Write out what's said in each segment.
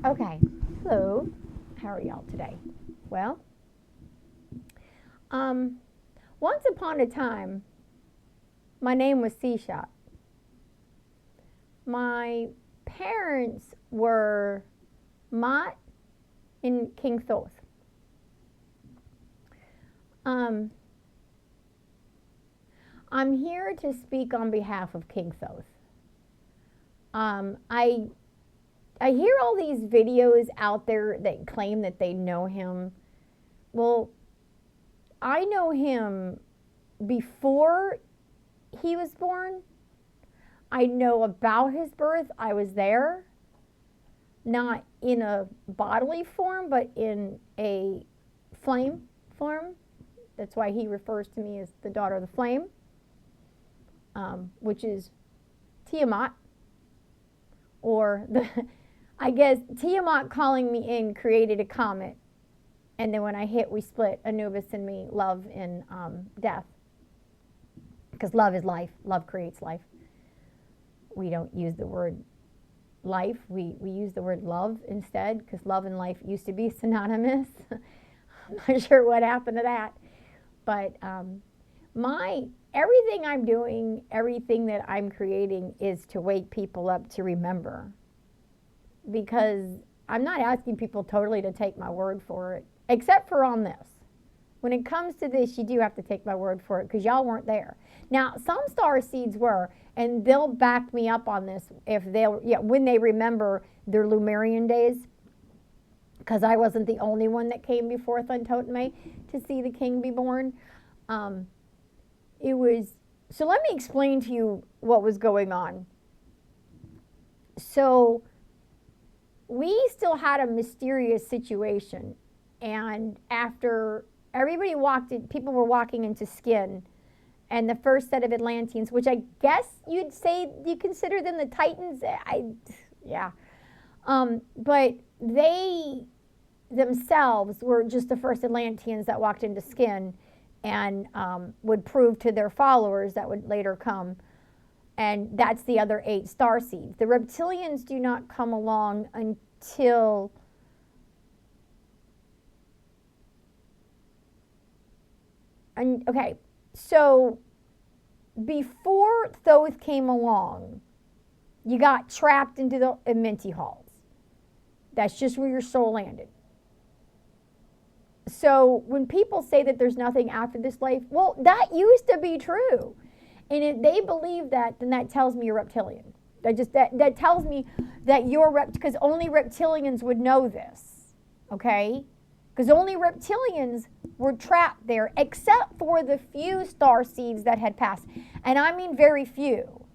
Okay, hello. How are y'all today? Well, um, once upon a time, my name was C-Shot. My parents were Mott and King Thoth. Um, I'm here to speak on behalf of King Thoth. I hear all these videos out there that claim that they know him. Well, I know him before he was born. I know about his birth. I was there, not in a bodily form, but in a flame form. That's why he refers to me as the daughter of the flame, which is Tiamat, or I guess Tiamat calling me in created a comet, and then when I hit, we split Anubis and me, love and death, because love is life. Love creates life. We don't use the word life. We use the word love instead, because love and life used to be synonymous. I'm not sure what happened to that. But everything I'm doing, everything that I'm creating is to wake people up to remember. Because I'm not asking people totally to take my word for it, except for on this. When it comes to this, you do have to take my word for it, because y'all weren't there. Now, some star seeds were, and they'll back me up on this when they remember their Lemurian days, because I wasn't the only one that came before Thoth to see the king be born. So let me explain to you what was going on. So we still had a mysterious situation, and after everybody people were walking into skin, and the first set of Atlanteans, which I guess you'd say you consider them the Titans. But they themselves were just the first Atlanteans that walked into skin, and would prove to their followers that would later come. And that's the other 8 star seeds. The reptilians do not come along until okay, so before Thoth came along, you got trapped into the Amenti halls. That's just where your soul landed. So when people say that there's nothing after this life, well, that used to be true. And if they believe that, then that tells me you're reptilian. That tells me that you're because only reptilians would know this, okay? Because only reptilians were trapped there, except for the few star seeds that had passed. And I mean very few.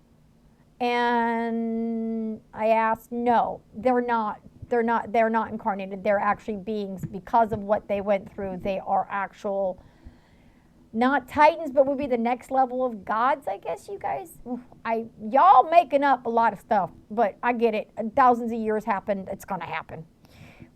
And I asked, no, they're not incarnated. They're actually beings. Because of what they went through, they are actual, not titans, but would be the next level of gods, I guess, you guys. Y'all making up a lot of stuff, but I get it. Thousands of years happened. It's going to happen.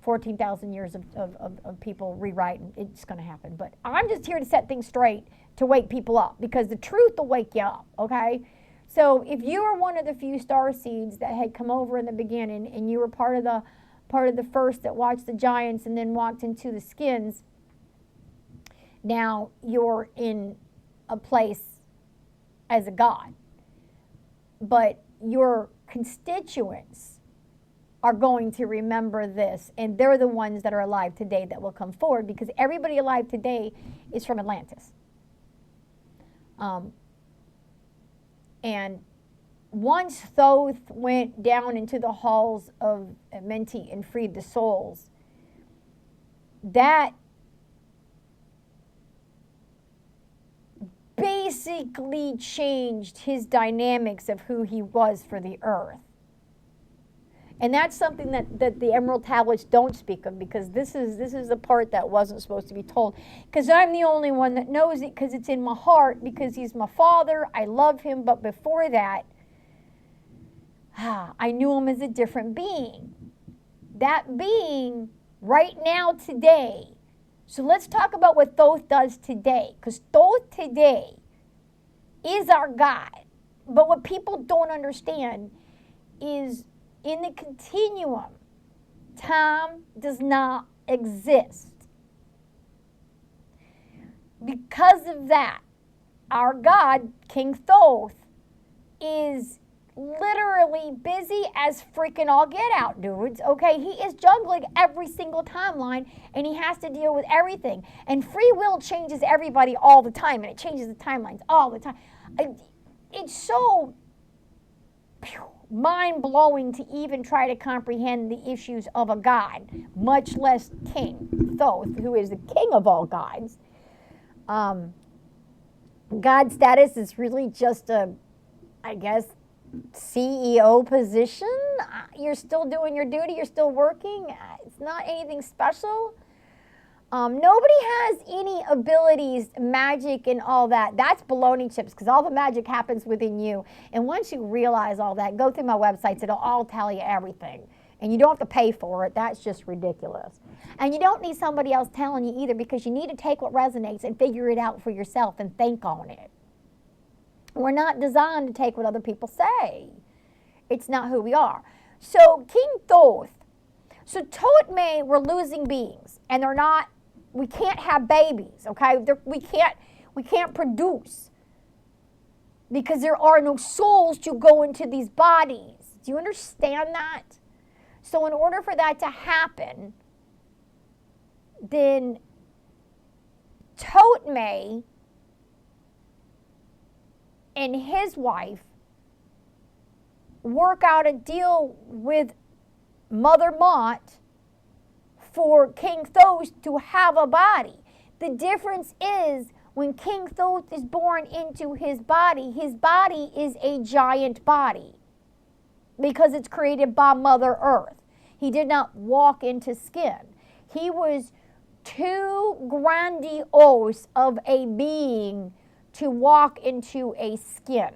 14,000 years of people rewriting. It's going to happen. But I'm just here to set things straight, to wake people up, because the truth will wake you up, okay? So if you were one of the few star seeds that had come over in the beginning, and you were part of the first that watched the giants and then walked into the skins, now you're in a place as a god. But your constituents are going to remember this, and they're the ones that are alive today that will come forward, because everybody alive today is from Atlantis. And once Thoth went down into the halls of Amenti and freed the souls, that basically changed his dynamics of who he was for the earth. And that's something that the Emerald Tablets don't speak of, because this is the part that wasn't supposed to be told. Because I'm the only one that knows it, because it's in my heart, because he's my father. I love him. But before that, I knew him as a different being. That being, right now, today. So let's talk about what Thoth does today. Because Thoth today is our God. But what people don't understand is, in the continuum, time does not exist. Because of that, our God, King Thoth, is literally busy as freaking all get out, dudes. Okay, he is juggling every single timeline, and he has to deal with everything. And free will changes everybody all the time, and it changes the timelines all the time. It's so mind-blowing to even try to comprehend the issues of a god, much less King Thoth, who is the king of all gods. God status is really just a, I guess, CEO position. You're still doing your duty. You're still working. It's not anything special. Nobody has any abilities, magic and all that. That's baloney chips, because all the magic happens within you. And once you realize all that, go through my websites. It'll all tell you everything. And you don't have to pay for it. That's just ridiculous. And you don't need somebody else telling you either, because you need to take what resonates and figure it out for yourself and think on it. We're not designed to take what other people say. It's not who we are. So King Thoth. So Ptolemy were losing beings, and they're not. We can't have babies, okay? We can't produce, because there are no souls to go into these bodies. Do you understand that? So in order for that to happen, then Ptolemy and his wife work out a deal with Mother Mott for King Thoth to have a body. The difference is, when King Thoth is born into his body is a giant body, because it's created by Mother Earth. He did not walk into skin. He was too grandiose of a being to walk into a skin.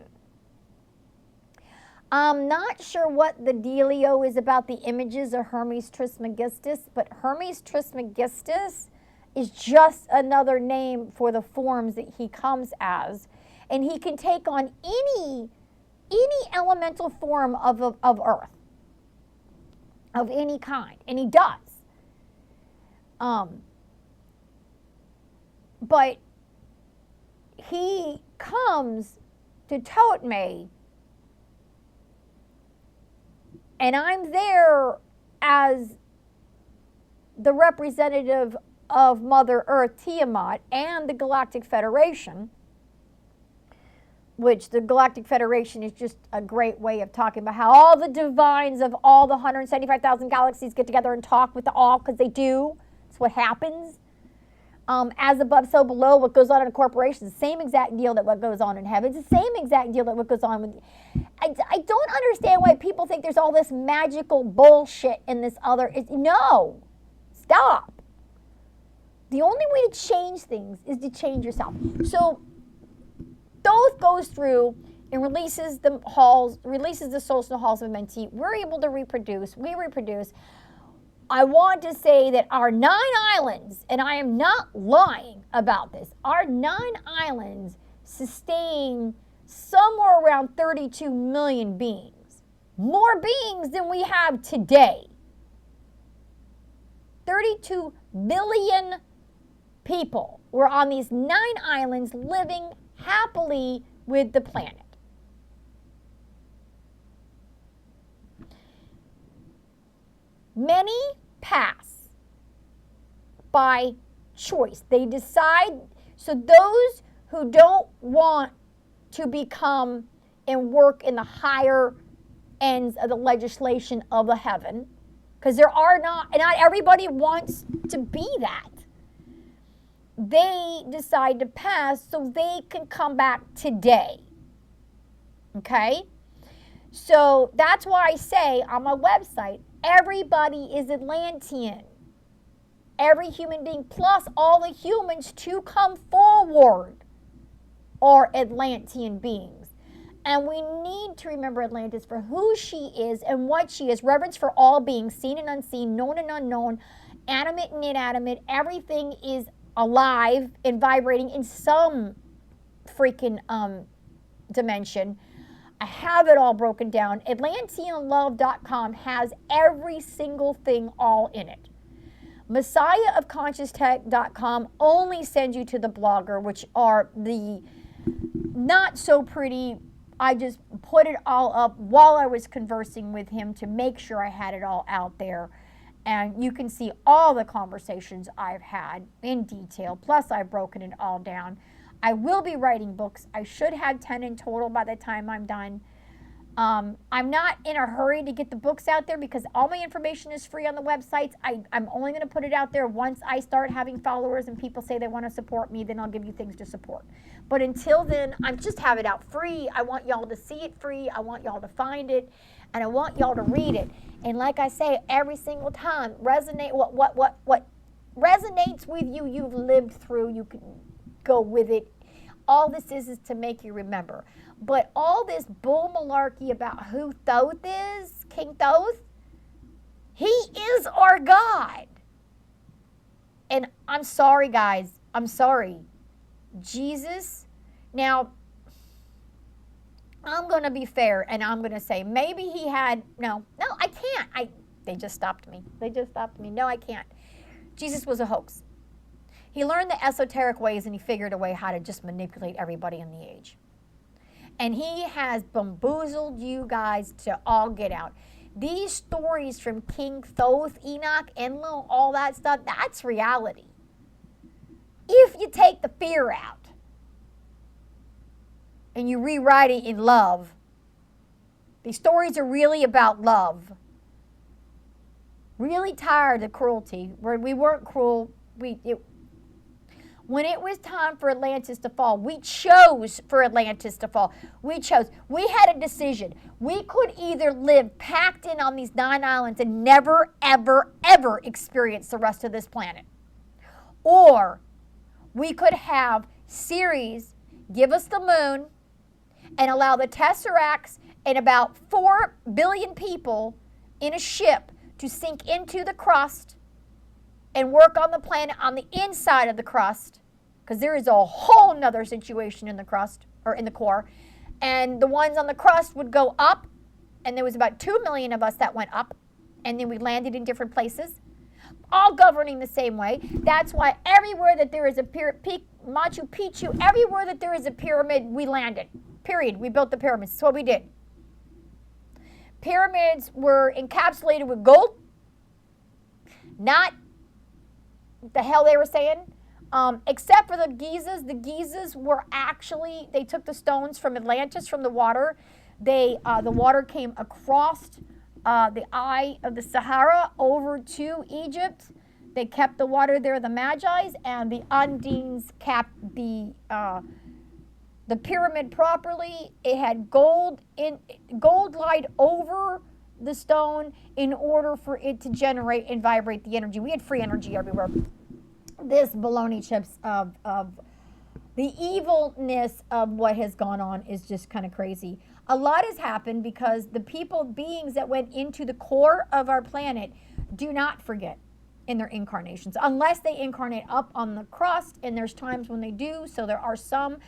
I'm not sure what the dealio is about the images of Hermes Trismegistus, but Hermes Trismegistus is just another name for the forms that he comes as. And he can take on any elemental form of Earth, of any kind, and he does. But he comes to Ptolemy, and I'm there as the representative of Mother Earth, Tiamat, and the Galactic Federation, which the Galactic Federation is just a great way of talking about how all the divines of all the 175,000 galaxies get together and talk with the all, because they do. It's what happens. As above, so below. What goes on in a corporation is the same exact deal that what goes on in heaven. It's the same exact deal that what goes on with... I don't understand why people think there's all this magical bullshit in this other... No. Stop. The only way to change things is to change yourself. So Thoth goes through and releases the souls in the halls of Amenti. We're able to reproduce. We reproduce. I want to say that our 9 islands, and I am not lying about this, our 9 islands sustain somewhere around 32 million beings. More beings than we have today. 32 billion people were on these 9 islands living happily with the planet. Many pass by choice. They decide, so those who don't want to become and work in the higher ends of the legislation of the heaven, because there are not everybody wants to be that. They decide to pass so they can come back today. Okay? So that's why I say on my website, everybody is Atlantean. Every human being, plus all the humans to come forward, are Atlantean beings. And we need to remember Atlantis for who she is and what she is. Reverence for all beings, seen and unseen, known and unknown, animate and inanimate. Everything is alive and vibrating in some freaking dimension. I have it all broken down. Atlanteanlove.com has every single thing all in it. MessiahofConsciousTech.com only sends you to the blogger, which are the not so pretty. I just put it all up while I was conversing with him to make sure I had it all out there. And you can see all the conversations I've had in detail. Plus, I've broken it all down. I will be writing books. I should have 10 in total by the time I'm done. I'm not in a hurry to get the books out there because all my information is free on the websites. I'm only going to put it out there once I start having followers and people say they want to support me, then I'll give you things to support. But until then, I'm just have it out free. I want y'all to see it free. I want y'all to find it, and I want y'all to read it. And like I say, every single time, resonate what resonates with you, you've lived through, you can go with it. All this is to make you remember. But all this bull malarkey about who Thoth is, King Thoth, he is our God. And I'm sorry, guys. I'm sorry. Jesus, now, I'm going to be fair and I'm going to say maybe he had, no, I can't. They just stopped me. No, I can't. Jesus was a hoax. He learned the esoteric ways and he figured a way how to just manipulate everybody in the age. And he has bamboozled you guys to all get out. These stories from King Thoth, Enoch, Enlil, all that stuff, that's reality. If you take the fear out and you rewrite it in love, these stories are really about love. Really tired of cruelty. Where we weren't cruel, when it was time for Atlantis to fall, we chose for Atlantis to fall. We chose. We had a decision. We could either live packed in on these 9 islands and never, ever, ever experience the rest of this planet. Or we could have Ceres give us the moon and allow the Tesseracts and about 4 billion people in a ship to sink into the crust and work on the planet on the inside of the crust, because there is a whole nother situation in the crust, or in the core, and the ones on the crust would go up, and there was about 2 million of us that went up, and then we landed in different places, all governing the same way. That's why everywhere that there is a Machu Picchu, everywhere that there is a pyramid, we landed, period. We built the pyramids. That's what we did. Pyramids were encapsulated with gold, not the hell they were saying, except for the Gizas. The Gizas were actually, they took the stones from Atlantis, from the water. The water came across the eye of the Sahara over to Egypt. They kept the water there, the Magi's, and the Undines kept the pyramid properly. It had gold light over the stone in order for it to generate and vibrate the energy. We had free energy everywhere. This baloney chips of the evilness of what has gone on is just kind of crazy. A lot has happened because the beings that went into the core of our planet do not forget in their incarnations, unless they incarnate up on the crust, and there's times when they do. So there are some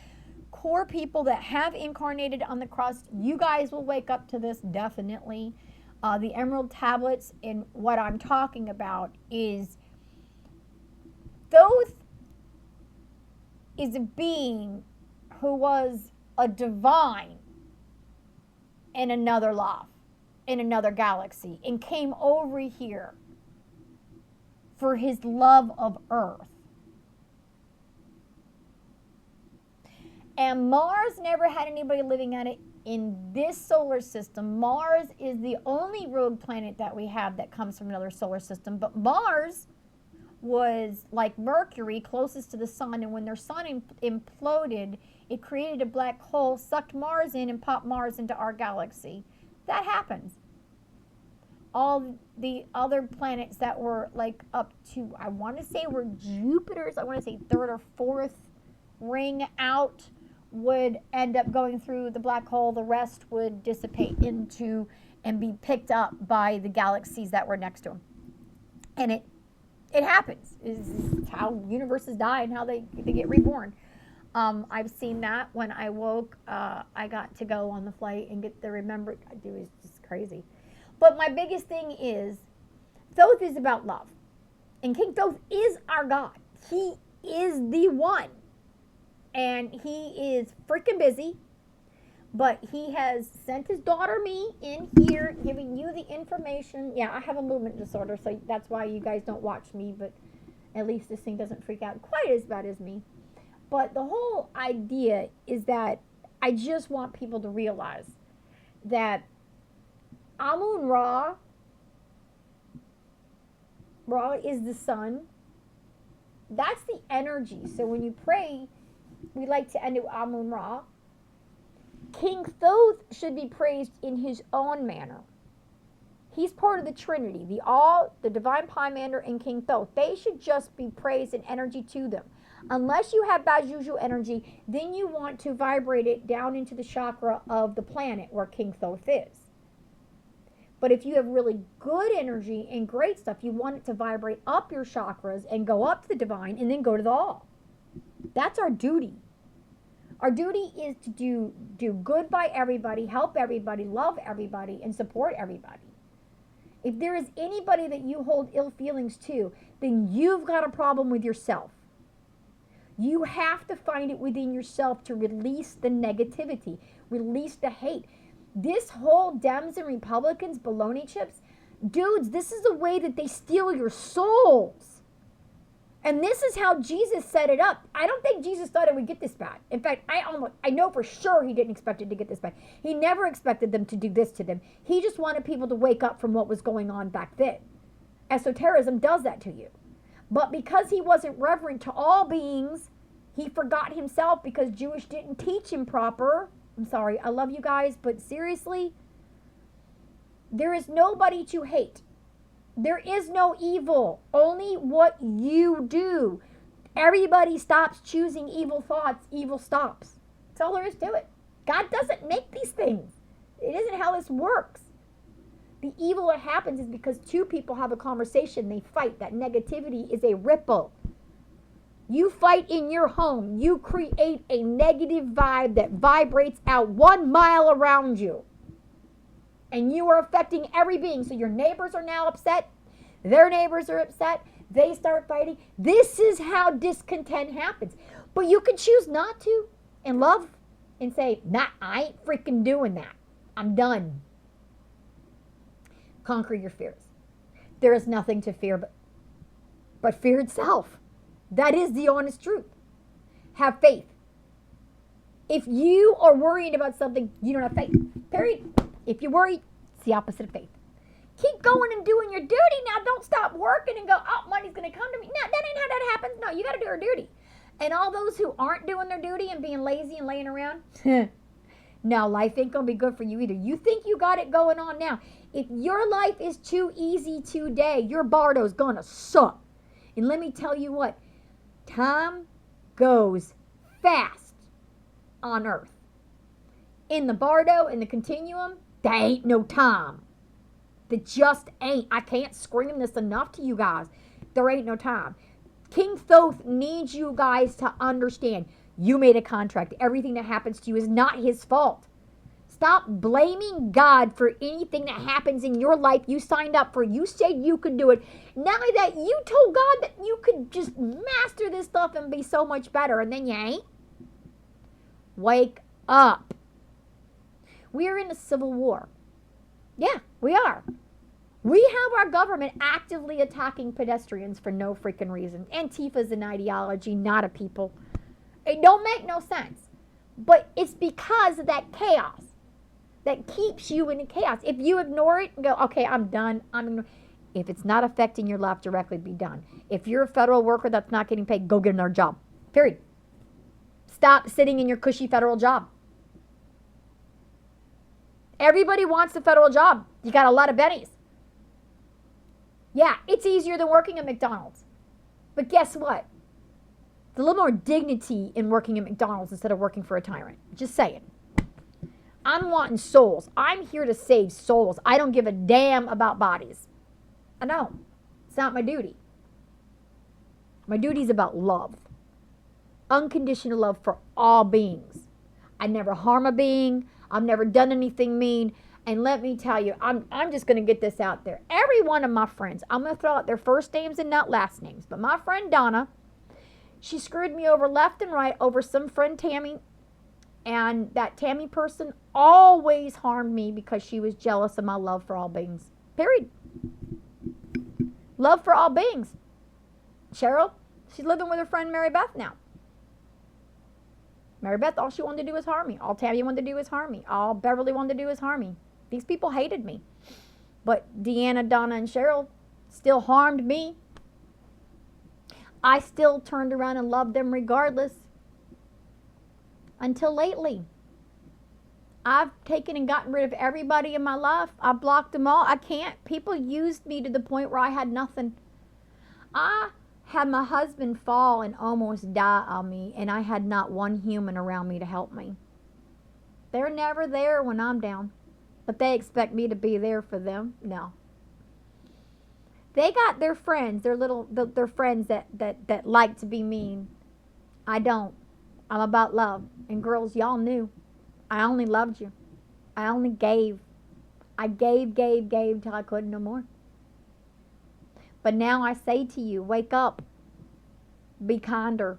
core people that have incarnated on the crust. You guys will wake up to this definitely. The emerald tablets, and what I'm talking about is Thoth is a being who was a divine in another life, in another galaxy, and came over here for his love of Earth. And Mars never had anybody living on it in this solar system. Mars is the only rogue planet that we have that comes from another solar system. But Mars was like Mercury, closest to the sun. And when their sun imploded, it created a black hole, sucked Mars in, and popped Mars into our galaxy. That happens. All the other planets that were like up to, I want to say were Jupiter's, I want to say 3rd or 4th ring out, would end up going through the black hole. The rest would dissipate into and be picked up by the galaxies that were next to them. And it happens. It's how universes die and how they get reborn. I've seen that when I woke. I got to go on the flight and get the remember. It was just crazy. But my biggest thing is, Thoth is about love. And King Thoth is our God. He is the one. And he is freaking busy. But he has sent his daughter me in here, giving you the information. Yeah, I have a movement disorder, so that's why you guys don't watch me. But at least this thing doesn't freak out quite as bad as me. But the whole idea is that I just want people to realize that Amun-Ra, Ra is the sun. That's the energy. So when you pray, we like to end it with Amun-Ra. King Thoth should be praised in his own manner. He's part of the Trinity, the Divine Pymander and King Thoth. They should just be praised and energy to them. Unless you have bad juju energy, then you want to vibrate it down into the chakra of the planet where King Thoth is. But if you have really good energy and great stuff, you want it to vibrate up your chakras and go up to the divine and then go to the all. That's our duty. Our duty is to do good by everybody, help everybody, love everybody, and support everybody. If there is anybody that you hold ill feelings to, then you've got a problem with yourself. You have to find it within yourself to release the negativity, release the hate. This whole Dems and Republicans baloney chips, dudes, this is the way that they steal your souls. And this is how Jesus set it up. I don't think Jesus thought it would get this bad. In fact, I know for sure he didn't expect it to get this bad. He never expected them to do this to them. He just wanted people to wake up from what was going on back then. Esotericism does that to you. But because he wasn't reverent to all beings, he forgot himself because Jewish didn't teach him proper. I'm sorry, I love you guys, but seriously, there is nobody to hate. There is no evil, only what you do. Everybody stops choosing evil thoughts, evil stops. That's all there is to it. God doesn't make these things. It isn't how this works. The evil that happens is because two people have a conversation, they fight. That negativity is a ripple. You fight in your home. You create a negative vibe that vibrates out 1 mile around you. And you are affecting every being. So your neighbors are now upset. Their neighbors are upset. They start fighting. This is how discontent happens. But you can choose not to and love and say, nah, I ain't freaking doing that. I'm done. Conquer your fears. There is nothing to fear but fear itself. That is the honest truth. Have faith. If you are worried about something, you don't have faith. Period. If you're worried, it's the opposite of faith. Keep going and doing your duty. Now, don't stop working and go, oh, money's going to come to me. No, that ain't how that happens. No, you got to do your duty. And all those who aren't doing their duty and being lazy and laying around, no, life ain't going to be good for you either. You think you got it going on now. If your life is too easy today, your bardo's going to suck. And let me tell you what, time goes fast on earth. In the bardo, in the continuum, there ain't no time. There just ain't. I can't scream this enough to you guys. There ain't no time. King Thoth needs you guys to understand. You made a contract. Everything that happens to you is not his fault. Stop blaming God for anything that happens in your life you signed up for. You said you could do it. Now that you told God that you could just master this stuff and be so much better, and then you ain't. Wake up. We are in a civil war. Yeah, we are. We have our government actively attacking pedestrians for no freaking reason. Antifa is an ideology, not a people. It don't make no sense. But it's because of that chaos that keeps you in chaos. If you ignore it and go, okay, I'm done. If it's not affecting your life directly, be done. If you're a federal worker that's not getting paid, go get another job. Period. Stop sitting in your cushy federal job. Everybody wants a federal job. You got a lot of bennies. Yeah, it's easier than working at McDonald's. But guess what? There's a little more dignity in working at McDonald's instead of working for a tyrant. Just saying. I'm wanting souls. I'm here to save souls. I don't give a damn about bodies. I don't. It's not my duty. My duty is about love. unconditional love for all beings. I never harm a being. I've never done anything mean. And let me tell you, I'm just going to get this out there. Every one of my friends, I'm going to throw out their first names and not last names. But my friend Donna, she screwed me over left and right over some friend Tammy. And that Tammy person always harmed me because she was jealous of my love for all beings. Period. Love for all beings. Cheryl, she's living with her friend Mary Beth now. Mary Beth, all she wanted to do was harm me. All Tammy wanted to do was harm me. All Beverly wanted to do was harm me. These people hated me. But Deanna, Donna, and Cheryl still harmed me. I still turned around and loved them regardless. Until lately. I've taken and gotten rid of everybody in my life. I blocked them all. I can't. People used me to the point where I had nothing. I had my husband fall and almost die on me, and I had not one human around me to help me. They're never there when I'm down, but they expect me to be there for them. No. They got their friends, their friends that like to be mean. I don't. I'm about love. And girls, y'all knew. I only loved you. I only gave. I gave till I couldn't no more. But now I say to you, wake up. Be kinder.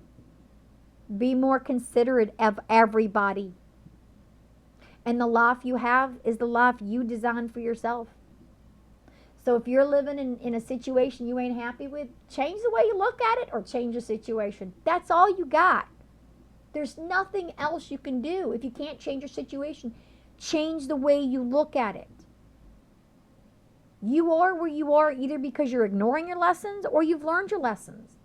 Be more considerate of everybody. And the life you have is the life you designed for yourself. So if you're living in a situation you ain't happy with, change the way you look at it or change the situation. That's all you got. There's nothing else you can do. If you can't change your situation, change the way you look at it. You are where you are either because you're ignoring your lessons or you've learned your lessons.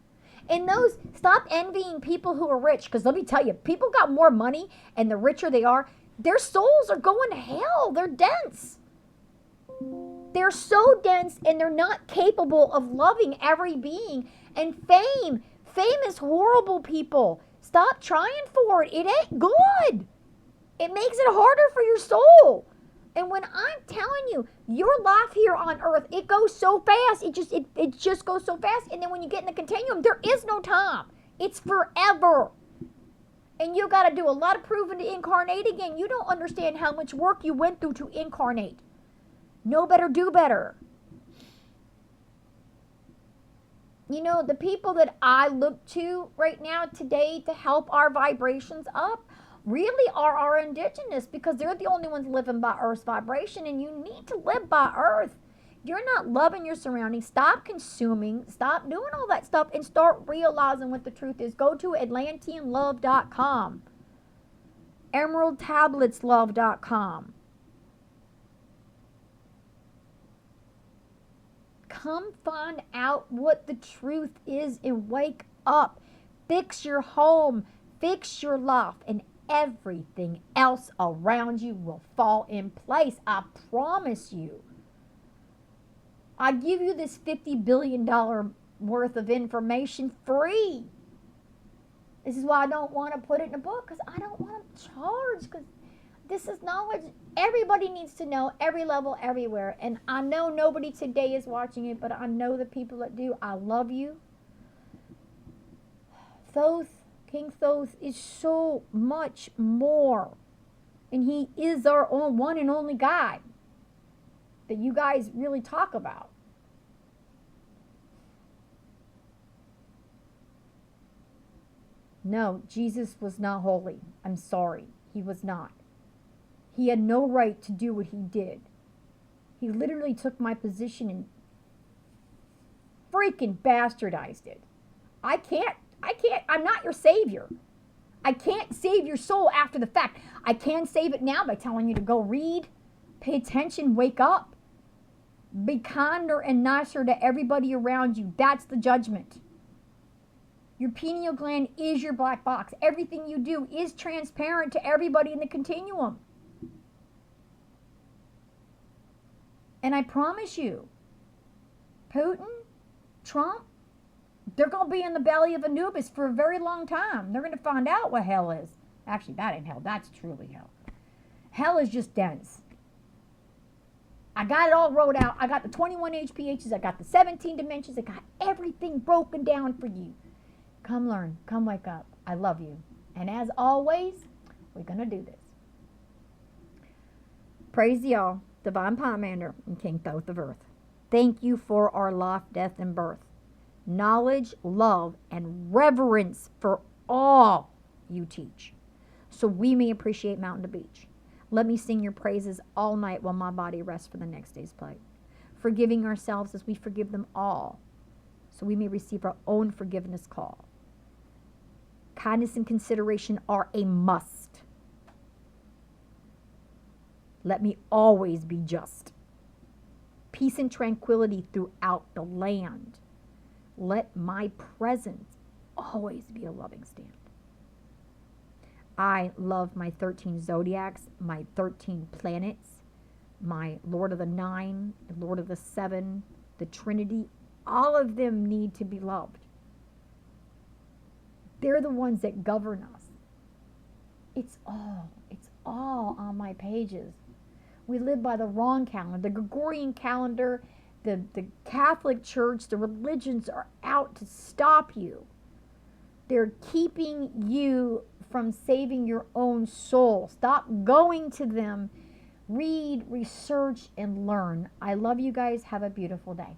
And those, stop envying people who are rich, because let me tell you, people got more money and the richer they are, their souls are going to hell. They're dense. They're so dense and they're not capable of loving every being. And fame is horrible, people. Stop trying for it. It ain't good. It makes it harder for your soul. And when I'm telling you, your life here on earth, it goes so fast. It just goes so fast. And then when you get in the continuum, there is no time. It's forever. And you got to do a lot of proving to incarnate again. You don't understand how much work you went through to incarnate. Know better, do better. You know, the people that I look to right now today to help our vibrations up really are our indigenous, because they're the only ones living by Earth's vibration, and you need to live by Earth. You're not loving your surroundings. Stop consuming. Stop doing all that stuff and start realizing what the truth is. Go to AtlanteanLove.com. EmeraldTabletsLove.com. Come find out what the truth is and wake up. Fix your home. Fix your life. And everything else around you will fall in place. I promise you. I give you this $50 billion worth of information free. This is why I don't want to put it in a book, because I don't want to charge, because this is knowledge everybody needs to know, every level, everywhere. And I know nobody today is watching it, but I know the people that do. I love you. Thoth, King Thoth is so much more. And he is our own one and only God that you guys really talk about. No, Jesus was not holy. I'm sorry. He was not. He had no right to do what he did. He literally took my position and freaking bastardized it. I'm not your savior. I can't save your soul after the fact. I can save it now by telling you to go read, pay attention, wake up. Be kinder and nicer to everybody around you. That's the judgment. Your pineal gland is your black box. Everything you do is transparent to everybody in the continuum. And I promise you, Putin, Trump, they're going to be in the belly of Anubis for a very long time. They're going to find out what hell is. Actually, that ain't hell. That's truly hell. Hell is just dense. I got it all wrote out. I got the 21 HPHs. I got the 17 dimensions. I got everything broken down for you. Come learn. Come wake up. I love you. And as always, we're going to do this. Praise y'all, Divine Pomander and King Thoth of Earth. Thank you for our life, death, and birth. Knowledge, love, and reverence for all you teach, so we may appreciate mountain to beach. Let me sing your praises all night while my body rests for the next day's plight. Forgiving ourselves as we forgive them all, so we may receive our own forgiveness call. Kindness and consideration are a must. Let me always be just. Peace and tranquility throughout the land. Let my presence always be a loving stand. I love my 13 zodiacs, my 13 planets, my Lord of the Nine, Lord of the Seven, the Trinity. All of them need to be loved. They're the ones that govern us. It's all on my pages. We live by the wrong calendar. The Gregorian calendar, the Catholic Church, the religions are out to stop you. They're keeping you from saving your own soul. Stop going to them. Read, research, and learn. I love you guys. Have a beautiful day.